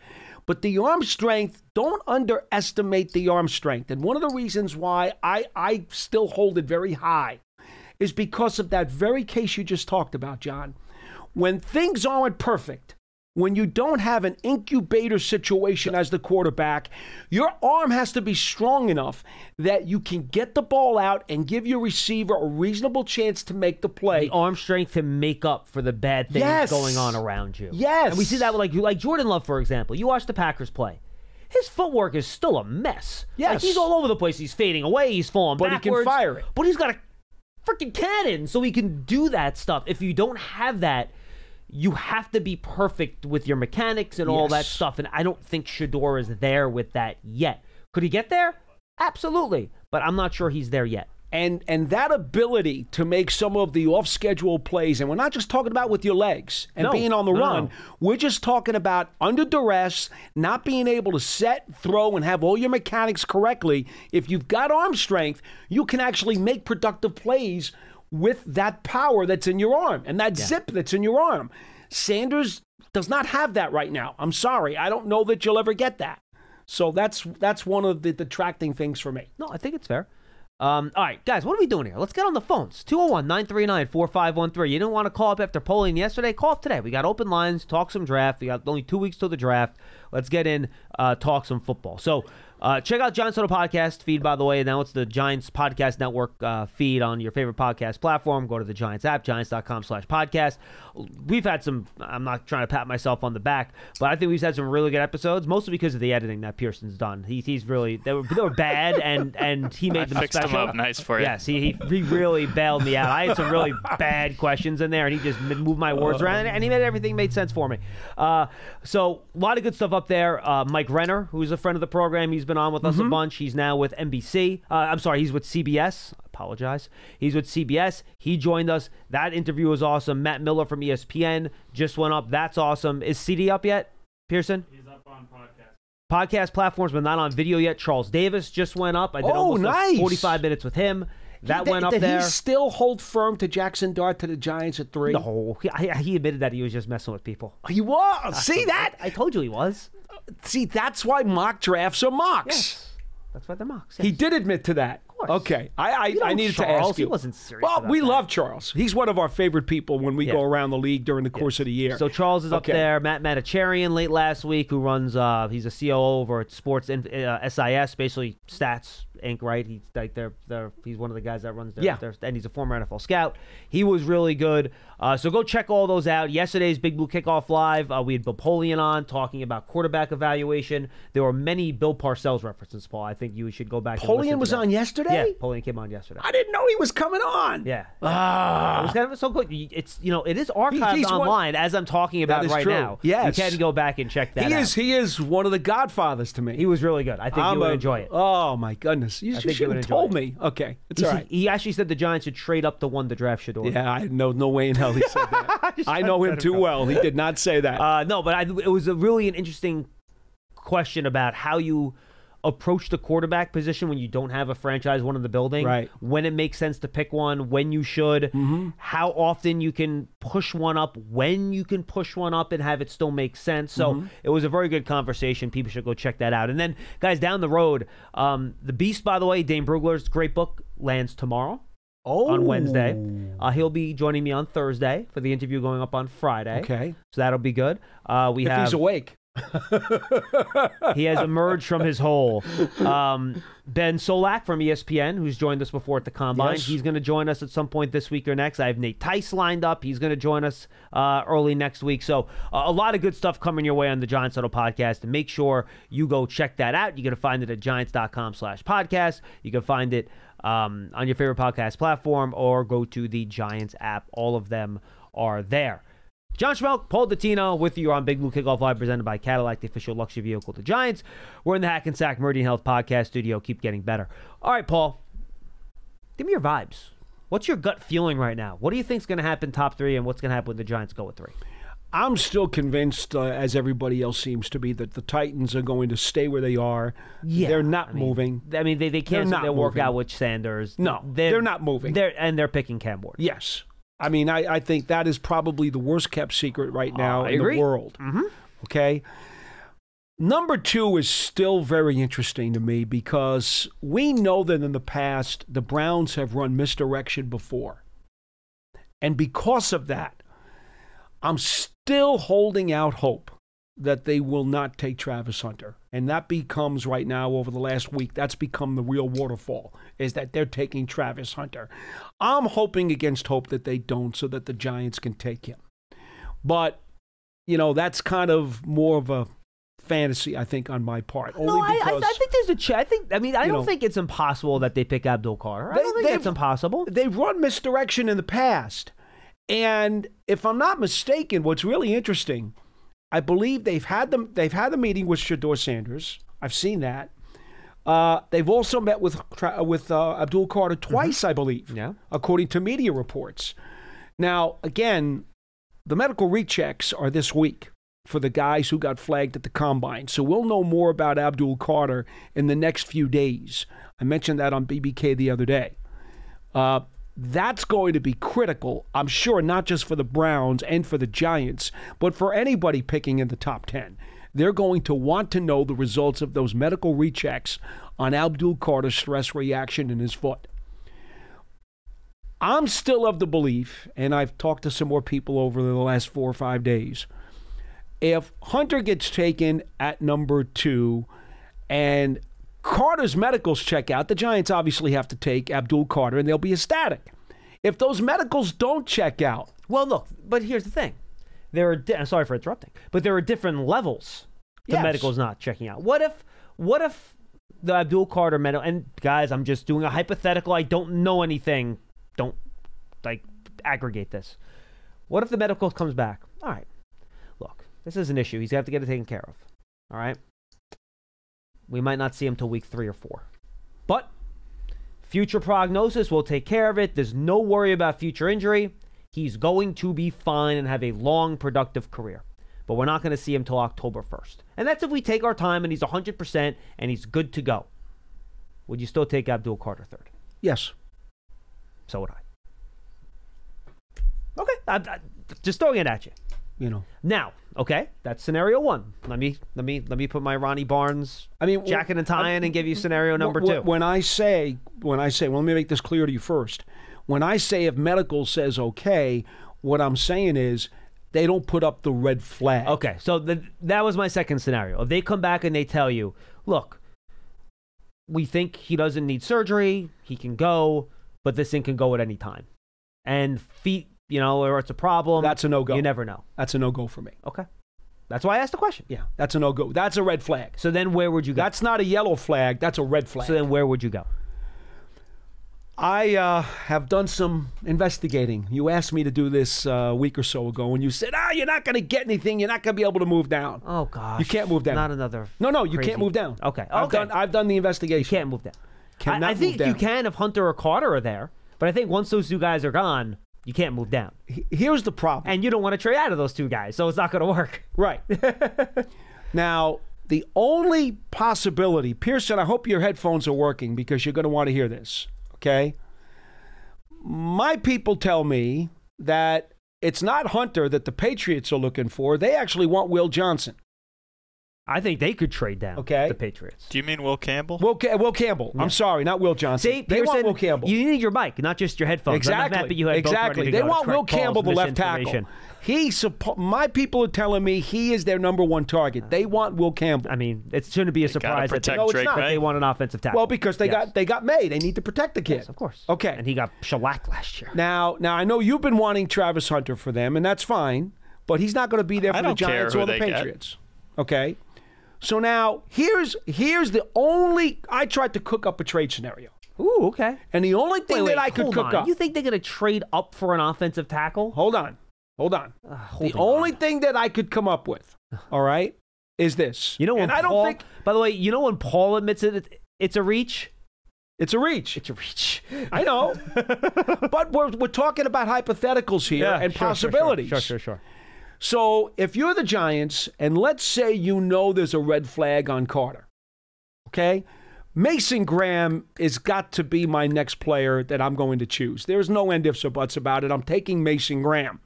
But the arm strength, don't underestimate the arm strength. And one of the reasons why I still hold it very high is because of that very case you just talked about, John. When things aren't perfect, when you don't have an incubator situation as the quarterback, your arm has to be strong enough that you can get the ball out and give your receiver a reasonable chance to make the play. The arm strength to make up for the bad things going on around you. Yes. And we see that with like Jordan Love, for example. You watch the Packers play. His footwork is still a mess. Yes. Like, he's all over the place. He's fading away. He's falling backwards. But he can fire it. But he's got a freaking cannon, so he can do that stuff. If you don't have that, you have to be perfect with your mechanics and all that stuff, and I don't think Shedeur is there with that yet. Could he get there? Absolutely, but I'm not sure he's there yet. And that ability to make some of the off-schedule plays, and we're not just talking about with your legs and being on the run. We're just talking about under duress, not being able to set, throw, and have all your mechanics correctly. If you've got arm strength, you can actually make productive plays with that power that's in your arm and that zip that's in your arm. Sanders does not have that right now. I'm sorry. I don't know that you'll ever get that. So that's one of the detracting things for me. No, I think it's fair. All right, guys, what are we doing here? Let's get on the phones. 201-939-4513. You didn't want to call up after polling yesterday? Call up today. We got open lines, talk some draft. We got only 2 weeks till the draft. Let's get in, talk some football. So check out Giants Total Podcast feed, by the way. Now it's the Giants Podcast Network feed on your favorite podcast platform. Go to the Giants app, giants.com/podcast. We've had some, I'm not trying to pat myself on the back, but I think we've had some really good episodes, mostly because of the editing that Pearson's done. He's really, they were bad, and he made them fixed special. Them up nice for you. Yes, he really bailed me out. I had some really bad questions in there, and he just moved my words around, and he made everything made sense for me. So a lot of good stuff up there. Mike Renner, who's a friend of the program, he's been on with us a bunch. He's now with NBC. I'm sorry, he's with CBS. Apologize. He's with CBS. He joined us. That interview was awesome. Matt Miller from ESPN just went up. That's awesome. Is CD up yet, Pearson? He's up on podcast. Podcast platforms, but not on video yet. Charles Davis just went up. I did almost 45 minutes with him. That went up there. Did he still hold firm to Jackson Dart to the Giants at 3? No. He admitted that he was just messing with people. He was. See that? I told you he was. See, that's why mock drafts are mocks. Yes. That's why they're mocks. Yes. He did admit to that. Of course. Okay. I needed to ask you. He wasn't serious. Well, about we that. love Charles. He's one of our favorite people when we Yeah. go around the league during the course of the year. So Charles is up Okay. there. Matt Maticharian late last week, who runs, he's a COO over at Sports SIS, basically Stats Inc. Right? He's like he's one of the guys that runs their, and he's a former NFL scout. He was really good. So go check all those out. Yesterday's Big Blue Kickoff Live, we had Napoleon on talking about quarterback evaluation. There were many Bill Parcells references, Paul. I think you should go back. Napoleon was on yesterday? Yeah, Napoleon came on yesterday. I didn't know he was coming on. Yeah. It was kind of so good. It's it is archived He's online as I'm talking about That is right true. now. Yes. You can go back and check that out. He is one of the godfathers to me. He was really good. I think you would enjoy it. Oh my goodness! You think you should would have enjoy told it. me. Okay, it's all right. He actually said the Giants should trade up to 1 to draft Shedeur. Yeah, I know no way in hell he said that. I know him too well. He did not say that. No, but it was really an interesting question about how you approach the quarterback position when you don't have a franchise one in the building. Right. When it makes sense to pick one, when you should, how often you can push one up, when you can push one up and have it still make sense. So it was a very good conversation. People should go check that out. And then, guys, down the road, The Beast, by the way, Dane Brugler's great book, lands tomorrow. On Wednesday. He'll be joining me on Thursday for the interview going up on Friday. Okay. So that'll be good. If he's awake. He has emerged from his hole. Ben Solak from ESPN, who's joined us before at the Combine. Yes. He's going to join us at some point this week or next. I have Nate Tice lined up. He's going to join us early next week. So a lot of good stuff coming your way on the Giants Huddle podcast. And make sure you go check that out. You're going to find it at giants.com/podcast. You can find it on your favorite podcast platform or go to the Giants app. All of them are there. John Schmeelk, Paul Dottino with you on Big Blue Kickoff Live, presented by Cadillac, the official luxury vehicle of the Giants. We're in the Hackensack Meridian Health Podcast Studio. Keep getting better. All right, Paul, give me your vibes. What's your gut feeling right now? What do you think is going to happen top 3, and what's going to happen when the Giants go with 3? I'm still convinced, as everybody else seems to be, that the Titans are going to stay where they are. Yeah, They're not moving. I mean, they canceled their workout with Sanders. No, they're not moving. They're picking Cam Ward. Yes. I mean, I think that is probably the worst-kept secret right now in agree. the world. Okay? Number 2 is still very interesting to me because we know that in the past, the Browns have run misdirection before. And because of that, I'm still holding out hope that they will not take Travis Hunter. And that becomes right now, over the last week, that's become the real waterfall, is that they're taking Travis Hunter. I'm hoping against hope that they don't so that the Giants can take him. But, that's kind of more of a fantasy, I think, on my part. No, I think there's a chance. I don't think it's impossible that they pick Abdul Carter. I don't think it's impossible. They've run misdirection in the past. And if I'm not mistaken, what's really interesting, I believe they've had the meeting with Shedeur Sanders. I've seen that. They've also met with Abdul Carter twice, I believe, according to media reports. Now, again, the medical rechecks are this week for the guys who got flagged at the Combine. So we'll know more about Abdul Carter in the next few days. I mentioned that on BBK the other day. That's going to be critical, I'm sure, not just for the Browns and for the Giants, but for anybody picking in the top 10. They're going to want to know the results of those medical rechecks on Abdul Carter's stress reaction in his foot. I'm still of the belief, and I've talked to some more people over the last 4 or 5 days, if Hunter gets taken at number 2 and Carter's medicals check out, the Giants obviously have to take Abdul Carter, and they'll be ecstatic. If those medicals don't check out... Well, look, but here's the thing. I'm sorry for interrupting, but there are different levels to medicals not checking out. What if the Abdul Carter medical... And, guys, I'm just doing a hypothetical. I don't know anything. Don't, aggregate this. What if the medical comes back? All right. Look, this is an issue. He's going to have to get it taken care of. All right? We might not see him till week 3 or 4. But future prognosis will take care of it. There's no worry about future injury. He's going to be fine and have a long, productive career. But we're not going to see him till October 1st. And that's if we take our time and he's 100% and he's good to go. Would you still take Abdul Carter 3rd? Yes. So would I. Okay. I'm just throwing it at you. You know. Now, Okay, that's scenario one. Let me put my Ronnie Barnes jacket and tie in and give you scenario number two. When I say, well, let me make this clear to you first. When I say if medical says okay, what I'm saying is they don't put up the red flag. Okay, so that was my second scenario. If they come back and they tell you, look, we think he doesn't need surgery, he can go, but this thing can go at any time. And feet, or it's a problem. That's a no-go. You never know. That's a no-go for me. Okay. That's why I asked the question. Yeah, that's a no-go. That's a red flag. So then where would you go? That's not a yellow flag. That's a red flag. So then where would you go? I have done some investigating. You asked me to do this a week or so ago, and you said, you're not going to get anything. You're not going to be able to move down. Oh, gosh. You can't move down. Not another No, you can't move down. Okay. I've done the investigation. You can't move down. Cannot I think move down. you can if Hunter or Carter are there, but I think once those two guys are gone, you can't move down. Here's the problem. And you don't want to trade out of those two guys, so it's not going to work. Right. Now, the only possibility, Pearson, I hope your headphones are working because you're going to want to hear this, okay? My people tell me that it's not Hunter that the Patriots are looking for. They actually want Will Johnson. I think they could trade down the Patriots. Do you mean Will Campbell? Will Campbell. Yeah. I'm sorry, not Will Johnson. See, they want Will Campbell. You need your mic, not just your headphones. Exactly. You had exactly. They want Will Campbell, the left tackle. My people are telling me he is their number one target. They want Will Campbell. I mean, it shouldn't be a surprise that they want an offensive tackle. Well, because they got May. They need to protect the kid. Yes, of course. Okay. And he got shellacked last year. Now I know you've been wanting Travis Hunter for them, and that's fine. But he's not going to be there for the Giants or the Patriots. Okay. So now here's the only I tried to cook up a trade scenario. Ooh, okay. And the only thing that I could cook up. You think they're going to trade up for an offensive tackle? Hold on. The only thing that I could come up with, all right, is this. When by the way, when Paul admits it's a reach? It's a reach. It's a reach. I know. But we're talking about hypotheticals here and possibilities. Sure. So if you're the Giants, and let's say there's a red flag on Carter, okay? Mason Graham has got to be my next player that I'm going to choose. There's no end ifs or buts about it. I'm taking Mason Graham.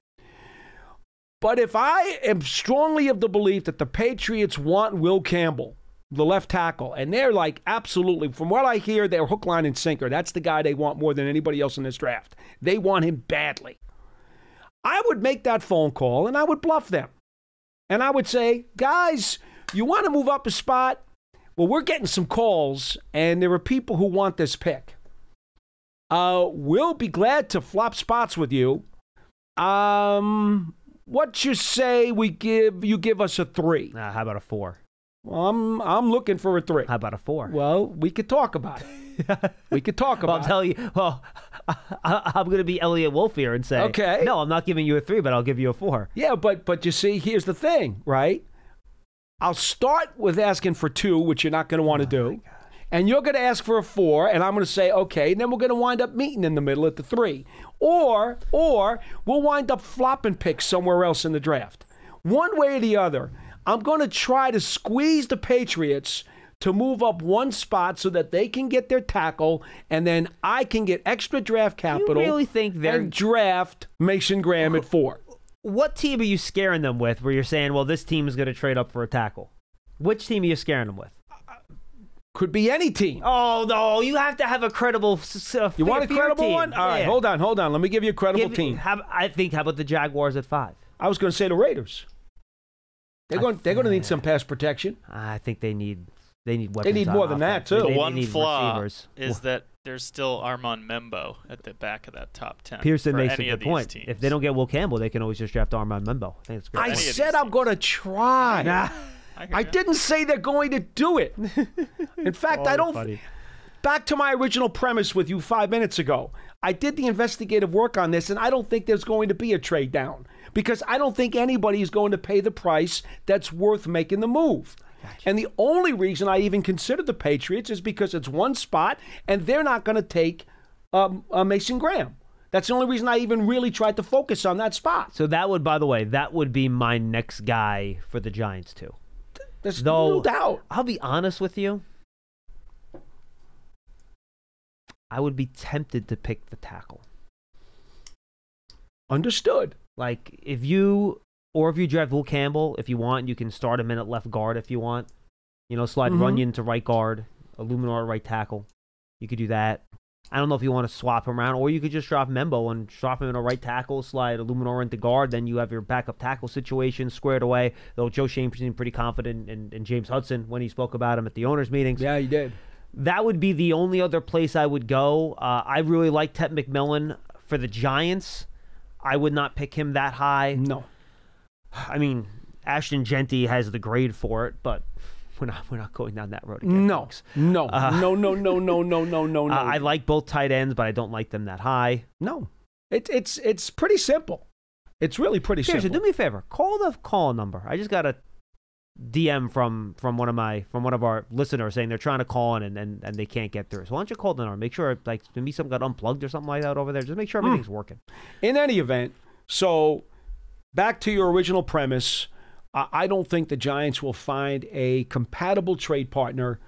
But if I am strongly of the belief that the Patriots want Will Campbell, the left tackle, and they're like, absolutely, from what I hear, they're hook, line, and sinker. That's the guy they want more than anybody else in this draft. They want him badly. I would make that phone call, and I would bluff them. And I would say, guys, you want to move up a spot? Well, we're getting some calls, and there are people who want this pick. We'll be glad to flop spots with you. What you say you give us a 3? How about a 4? Well, I'm looking for a 3. How about a 4? Well, we could talk about it. We could talk about it. I'll tell you, I'm going to be Elliot Wolf here and say, okay, no, I'm not giving you a 3, but I'll give you a 4. Yeah, but you see, here's the thing, right? I'll start with asking for 2, which you're not going to want to do. And you're going to ask for a 4, and I'm going to say, okay, and then we're going to wind up meeting in the middle at the 3. Or we'll wind up flopping picks somewhere else in the draft. One way or the other, I'm going to try to squeeze the Patriots to move up one spot so that they can get their tackle, and then I can get extra draft capital. You really think and draft Mason Graham at 4. What team are you scaring them with where you're saying, well, this team is going to trade up for a tackle? Which team are you scaring them with? Could be any team. Oh, no, you have to have a credible You want a credible team. one? All right, hold on. Let me give you a credible team. How about the Jaguars at 5? I was going to say the Raiders. They're going to need some pass protection. I think they need weapons. They need more than that, too. The one flaw receivers. is that there's still Armand Membo at the back of that top 10. Pearson makes a good point. Teams. If they don't get Will Campbell, they can always just draft Armand Membo. I think it's great. I said I'm going to try. Nah. I didn't say they're going to do it. In fact, I don't. Funny. Back to my original premise with you 5 minutes ago. I did the investigative work on this, and I don't think there's going to be a trade down because I don't think anybody is going to pay the price that's worth making the move. And the only reason I even consider the Patriots is because it's one spot, and they're not going to take Mason Graham. That's the only reason I even really tried to focus on that spot. So that would, by the way, be my next guy for the Giants too. There's no doubt. I'll be honest with you. I would be tempted to pick the tackle. Understood. Like, if you Or if you draft Will Campbell, if you want, you can start him in at left guard if you want. Slide Runyon to right guard, Illuminor at right tackle. You could do that. I don't know if you want to swap him around, or you could just drop Membo and drop him in a right tackle, slide Illuminor into guard, then you have your backup tackle situation squared away, though Joe Shane seemed pretty confident in James Hudson when he spoke about him at the owners' meetings. Yeah, he did. That would be the only other place I would go. I really like Ted McMillan for the Giants. I would not pick him that high. No. I mean, Ashton Genty has the grade for it, but we're not going down that road again. No, folks. no. I like both tight ends, but I don't like them that high. No, it's pretty simple. It's really pretty simple. Seriously, do me a favor. Call the call number. I just got a DM from one of our listeners saying they're trying to call in and they can't get through. So why don't you call the number? Make sure maybe something got unplugged or something like that over there. Just make sure everything's working. In any event, so back to your original premise. I don't think the Giants will find a compatible trade partner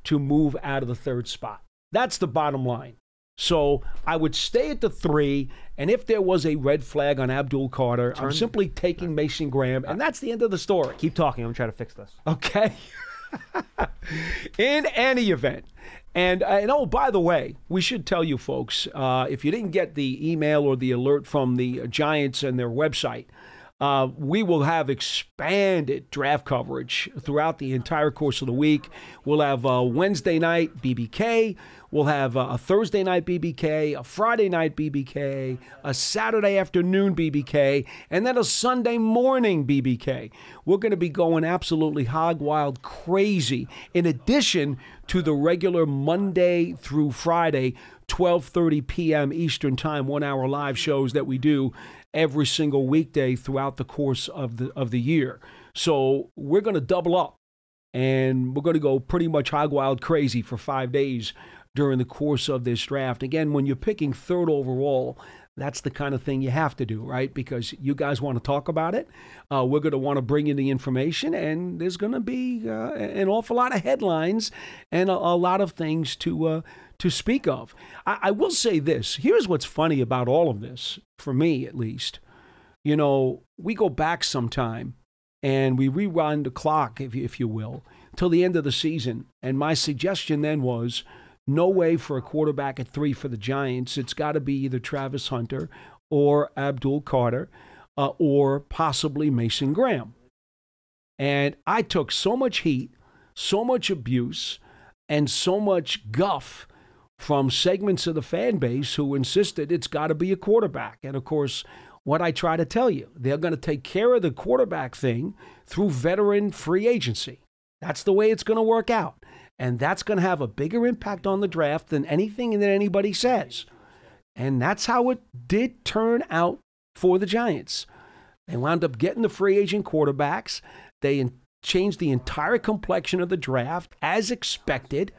to move out of the third spot. That's the bottom line. So I would stay at the 3, and if there was a red flag on Abdul Carter, I'm simply taking Mason Graham, and that's the end of the story. Keep talking. I'm trying to fix this. Okay? In any event, and oh, by the way, we should tell you folks, if you didn't get the email or the alert from the Giants and their website, we will have expanded draft coverage throughout the entire course of the week. We'll have Wednesday night BBK. We'll have a Thursday night BBK, a Friday night BBK, a Saturday afternoon BBK, and then a Sunday morning BBK. We're going to be going absolutely hog wild crazy, in addition to the regular Monday through Friday 12:30 p.m. Eastern Time 1-hour live shows that we do every single weekday throughout the course of the year. So we're going to double up, and we're going to go pretty much hog wild crazy for 5 days during the course of this draft. Again, when you're picking third overall, that's the kind of thing you have to do, right? Because you guys want to talk about it. We're going to want to bring you the information, and there's going to be an awful lot of headlines and a lot of things to speak of. I will say this. Here's what's funny about all of this, for me at least. We go back sometime and we rewind the clock, if you will, till the end of the season. And my suggestion then was, no way for a quarterback at 3 for the Giants. It's got to be either Travis Hunter or Abdul Carter or possibly Mason Graham. And I took so much heat, so much abuse, and so much guff from segments of the fan base who insisted it's got to be a quarterback. And, of course, what I try to tell you, they're going to take care of the quarterback thing through veteran free agency. That's the way it's going to work out. And that's going to have a bigger impact on the draft than anything that anybody says. And that's how it did turn out for the Giants. They wound up getting the free agent quarterbacks. They changed the entire complexion of the draft as expected.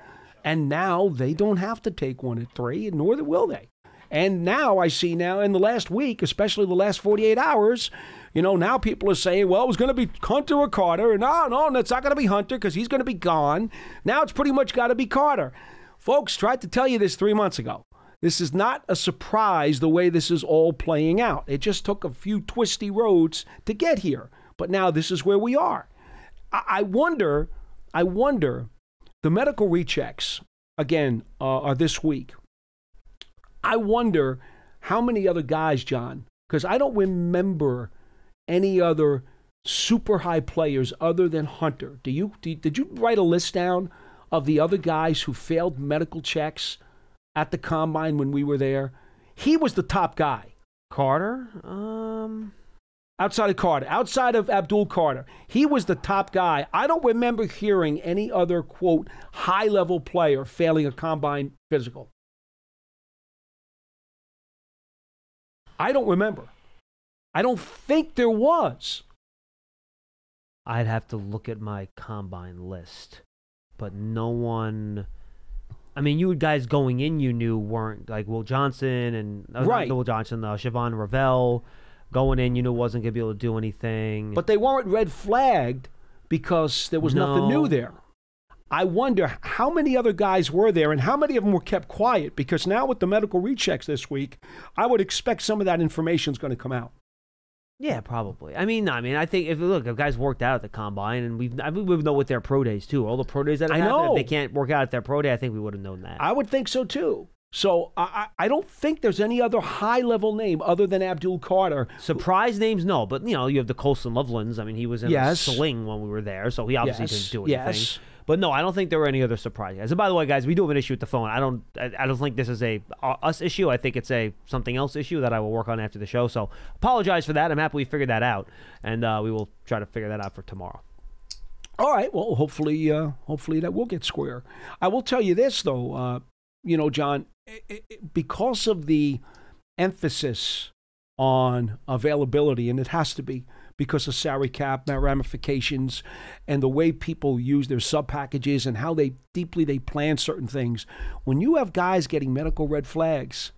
And now they don't have to take one at 3, nor will they. And now I see now in the last week, especially the last 48 hours, now people are saying, well, it was going to be Hunter or Carter. And no, it's not going to be Hunter because he's going to be gone. Now it's pretty much got to be Carter. Folks, tried to tell you this 3 months ago. This is not a surprise the way this is all playing out. It just took a few twisty roads to get here. But now this is where we are. I wonder, the medical rechecks, again, are this week. I wonder how many other guys, John, because I don't remember any other super high players other than Hunter. Did you write a list down of the other guys who failed medical checks at the combine when we were there? He was the top guy. Carter? Outside of Carter, outside of Abdul Carter, he was the top guy. I don't remember hearing any other, quote, high-level player failing a combine physical. I don't remember. I don't think there was. I'd have to look at my combine list, but no one. I mean, you guys going in, you knew weren't like Will Johnson and right. Will Johnson, Siobhan Ravel. Going in, you knew wasn't going to be able to do anything. But they weren't red flagged because there was nothing new there. I wonder how many other guys were there and how many of them were kept quiet, because now with the medical rechecks this week, I would expect some of that information is going to come out. Yeah, probably. I think if guys worked out at the combine, and we would know what their pro days too. All the pro days that have happened, if they can't work out at their pro day, I think we would have known that. I would think so too. So I don't think there's any other high-level name other than Abdul Carter. Surprise names, no. But, you have the Colson Lovelands. I mean, he was in a sling when we were there, so he obviously didn't do anything. But, no, I don't think there were any other surprise guys. And, by the way, guys, we do have an issue with the phone. I don't think this is a us issue. I think it's a something else issue that I will work on after the show. So, apologize for that. I'm happy we figured that out. And we will try to figure that out for tomorrow. All right. Well, hopefully that will get square. I will tell you this, though. John, because of the emphasis on availability, and it has to be because of salary cap ramifications and the way people use their sub packages and how deeply they plan certain things. When you have guys getting medical red flags,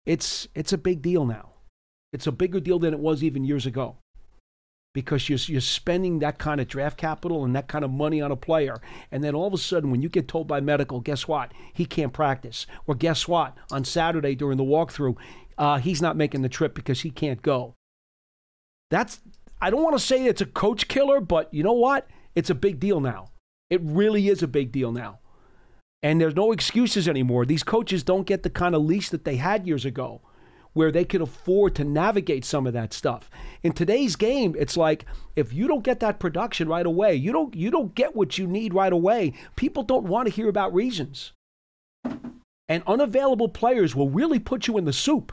it's a big deal now. It's a bigger deal than it was even years ago. Because you're spending that kind of draft capital and that kind of money on a player. And then all of a sudden, when you get told by medical, guess what? He can't practice. Or guess what? On Saturday during the walkthrough, he's not making the trip because he can't go. I don't want to say it's a coach killer, but you know what? It's a big deal now. It really is a big deal now. And there's no excuses anymore. These coaches don't get the kind of leash that they had years ago, where they could afford to navigate some of that stuff. In today's game, it's like if you don't get that production right away, you don't get what you need right away, people don't want to hear about reasons. And unavailable players will really put you in the soup.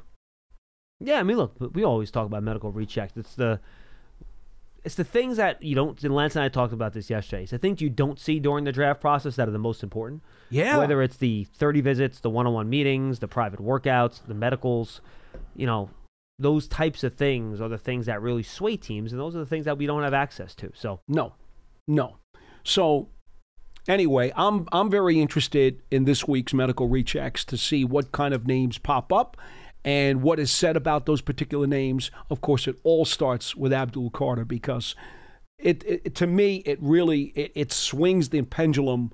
Yeah, I mean, look, we always talk about medical rechecks. It's the things that you don't, and Lance and I talked about this yesterday. It's the things you don't see during the draft process that are the most important. Yeah. Whether it's the 30 visits, the one-on-one meetings, the private workouts, the medicals, those types of things are the things that really sway teams, and those are the things that we don't have access to. So No. So anyway, I'm very interested in this week's medical rechecks to see what kind of names pop up and what is said about those particular names. Of course, it all starts with Abdul Carter because it to me, it really swings the pendulum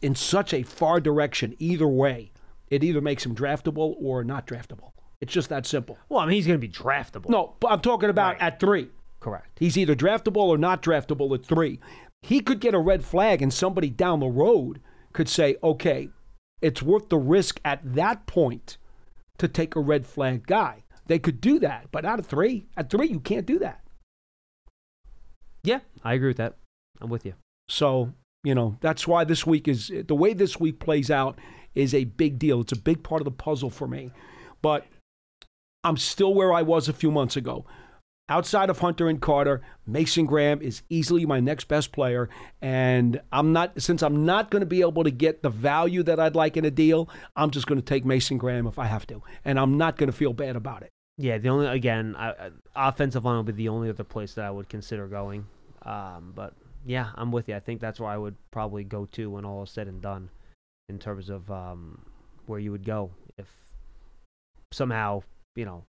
in such a far direction either way. It either makes him draftable or not draftable. It's just that simple. Well, I mean, he's going to be draftable. No, but I'm talking about at 3. Correct. He's either draftable or not draftable at 3. He could get a red flag and somebody down the road could say, okay, it's worth the risk at that point to take a red flag guy. They could do that, but out of 3, at 3, you can't do that. Yeah, I agree with that. I'm with you. So, that's why this week the way this week plays out is a big deal. It's a big part of the puzzle for me. But I'm still where I was a few months ago. Outside of Hunter and Carter, Mason Graham is easily my next best player. And since I'm not going to be able to get the value that I'd like in a deal, I'm just going to take Mason Graham if I have to. And I'm not going to feel bad about it. Yeah, offensive line would be the only other place that I would consider going. But yeah, I'm with you. I think that's where I would probably go to when all is said and done in terms of where you would go if somehow,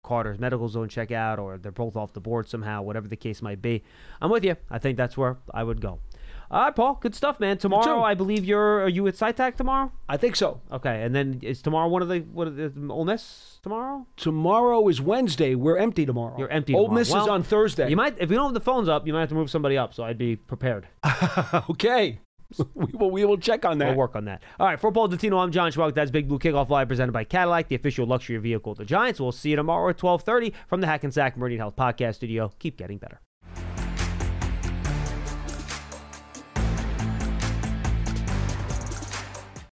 Carter's medicals don't check out or they're both off the board somehow, whatever the case might be. I'm with you. I think that's where I would go. All right, Paul, good stuff, man. Tomorrow, I believe are you at SciTac tomorrow? I think so. Okay, and then is tomorrow what are the Ole Miss tomorrow? Tomorrow is Wednesday. We're empty tomorrow. You're empty Ole tomorrow. Miss is on Thursday. You might, if you don't have the phones up, you might have to move somebody up, so I'd be prepared. Okay. We will check on that. We'll work on that. All right, for Paul Dottino, I'm John Schmeelk. That's Big Blue Kickoff Live presented by Cadillac, the official luxury vehicle of the Giants. We'll see you tomorrow at 12:30 from the Hackensack Meridian Health Podcast Studio. Keep getting better.